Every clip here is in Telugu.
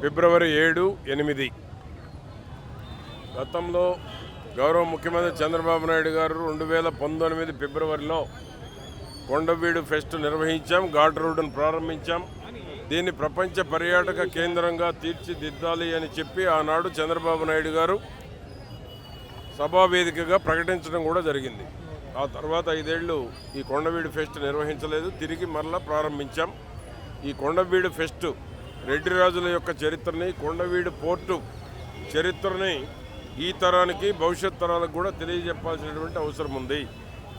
ఫిబ్రవరి 7, 8 గతంలో గౌరవ ముఖ్యమంత్రి చంద్రబాబు నాయుడు గారు 2019 ఫిబ్రవరిలో కొండవీడు ఫెస్ట్ నిర్వహించాం. ఘాట్ రోడ్డును ప్రారంభించాం. దీన్ని ప్రపంచ పర్యాటక కేంద్రంగా తీర్చిదిద్దాలి అని చెప్పి ఆనాడు చంద్రబాబు నాయుడు గారు సభావేదికగా ప్రకటించడం కూడా జరిగింది. ఆ తర్వాత 5 ఏళ్ళు ఈ కొండవీడు ఫెస్ట్ నిర్వహించలేదు. తిరిగి మరలా ప్రారంభించాం. ఈ కొండవీడు ఫెస్ట్ రెడ్డి రాజుల యొక్క చరిత్రని, కొండవీడు పోర్టు చరిత్రని ఈ తరానికి, భవిష్యత్ తరాలకు కూడా తెలియజెప్పాల్సినటువంటి అవసరం ఉంది.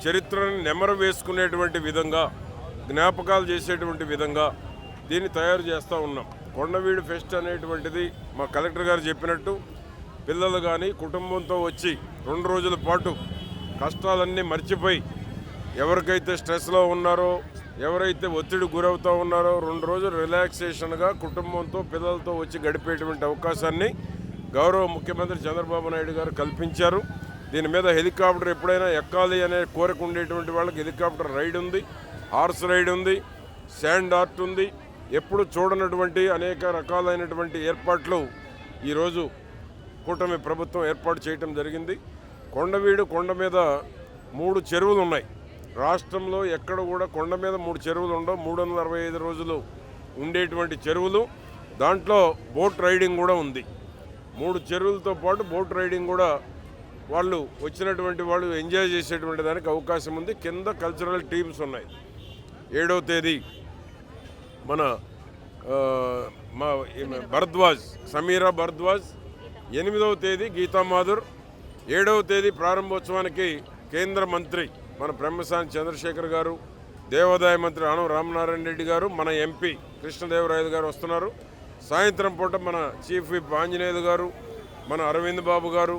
చరిత్రని నెమరు వేసుకునేటువంటి విధంగా, జ్ఞాపకాలు చేసేటువంటి విధంగా దీన్ని తయారు చేస్తూ ఉన్నాం. కొండవీడు ఫెస్ట్ అనేటువంటిది మా కలెక్టర్ గారు చెప్పినట్టు పిల్లలు కానీ కుటుంబంతో వచ్చి 2 రోజుల పాటు కష్టాలన్నీ మర్చిపోయి, ఎవరికైతే స్ట్రెస్లో ఉన్నారో, ఎవరైతే ఒత్తిడి గురవుతూ ఉన్నారో 2 రోజులు రిలాక్సేషన్గా కుటుంబంతో, పిల్లలతో వచ్చి గడిపేటువంటి అవకాశాన్ని గౌరవ ముఖ్యమంత్రి చంద్రబాబు నాయుడు గారు కల్పించారు. దీని మీద హెలికాప్టర్ ఎప్పుడైనా ఎక్కాలి అనే కోరిక ఉండేటువంటి వాళ్ళకి హెలికాప్టర్ రైడ్ ఉంది, హార్స్ రైడ్ ఉంది, శాండ్ ఆర్ట్ ఉంది. ఎప్పుడు చూడనటువంటి అనేక రకాలైనటువంటి ఏర్పాట్లు ఈరోజు కూటమి ప్రభుత్వం ఏర్పాటు చేయటం జరిగింది. కొండవీడు కొండ మీద 3 చెరువులు ఉన్నాయి. రాష్ట్రంలో ఎక్కడ కూడా కొండ మీద 3 చెరువులు ఉండవు. 365 రోజులు ఉండేటువంటి చెరువులు. దాంట్లో బోట్ రైడింగ్ కూడా ఉంది. 3 చెరువులతో పాటు బోట్ రైడింగ్ కూడా వాళ్ళు వచ్చినటువంటి వాళ్ళు ఎంజాయ్ చేసేటువంటి దానికి అవకాశం ఉంది. కింద కల్చరల్ టీమ్స్ ఉన్నాయి. 7వ తేదీ మన భరద్వాజ్, సమీరా భరద్వాజ్, 8వ తేదీ గీతా మాధుర్, 7వ తేదీ ప్రారంభోత్సవానికి కేంద్ర మంత్రి మన బ్రహ్మసాని చంద్రశేఖర్ గారు, దేవాదాయ మంత్రి ఆనం రామనారాయణ రెడ్డి గారు, మన ఎంపీ కృష్ణదేవరాయలు గారు వస్తున్నారు. సాయంత్రం పూట మన చీఫ్ విప్ ఆంజనేయులు గారు, మన అరవింద్ బాబు గారు,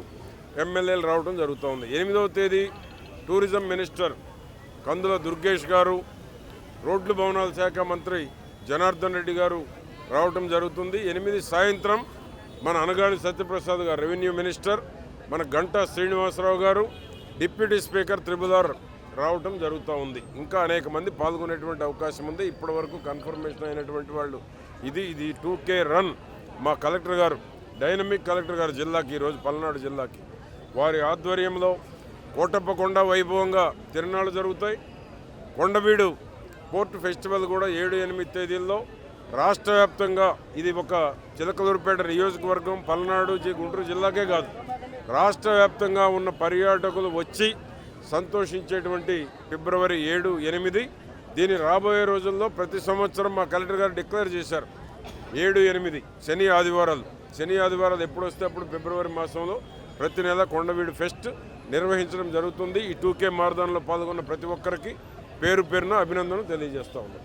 ఎమ్మెల్యేలు రావడం జరుగుతోంది. 8వ తేదీ టూరిజం మినిస్టర్ కందుల దుర్గేష్ గారు, రోడ్లు భవనాల శాఖ మంత్రి జనార్దన్ రెడ్డి గారు రావడం జరుగుతుంది. 8 సాయంత్రం మన అనగాని సత్యప్రసాద్ గారు, రెవెన్యూ మినిస్టర్, మన గంటా శ్రీనివాసరావు గారు, డిప్యూటీ స్పీకర్ త్రిబులార్ రావటం జరుగుతూ ఉంది. ఇంకా అనేక మంది పాల్గొనేటువంటి అవకాశం ఉంది. ఇప్పటి వరకు కన్ఫర్మేషన్ అయినటువంటి వాళ్ళు ఇది 2K రన్. మా కలెక్టర్ గారు, డైనమిక్ కలెక్టర్ గారు జిల్లాకి, ఈరోజు పల్నాడు జిల్లాకి, వారి ఆధ్వర్యంలో కోటప్పకొండ వైభవంగా తిరునాళ్ళు జరుగుతాయి. కొండవీడు పోర్ట్ ఫెస్టివల్ కూడా 7, 8 తేదీల్లో రాష్ట్ర వ్యాప్తంగా, ఇది ఒక చిలకలూరుపేట నియోజకవర్గం, పల్నాడు, గుంటూరు జిల్లాకే కాదు, రాష్ట్ర వ్యాప్తంగా ఉన్న పర్యాటకులు వచ్చి సంతోషించేటువంటి ఫిబ్రవరి 7, 8 దీన్ని రాబోయే రోజుల్లో ప్రతి సంవత్సరం మా కలెక్టర్ గారు డిక్లేర్ చేశారు. 7, 8 శని ఆదివారాలు ఎప్పుడు వస్తే అప్పుడు ఫిబ్రవరి మాసంలో ప్రతి నెల కొండవీడు ఫెస్ట్ నిర్వహించడం జరుగుతుంది. ఈ 2K మారథాన్లో పాల్గొన్న ప్రతి ఒక్కరికి పేరు పేరున అభినందనలు తెలియజేస్తూ ఉన్నాం.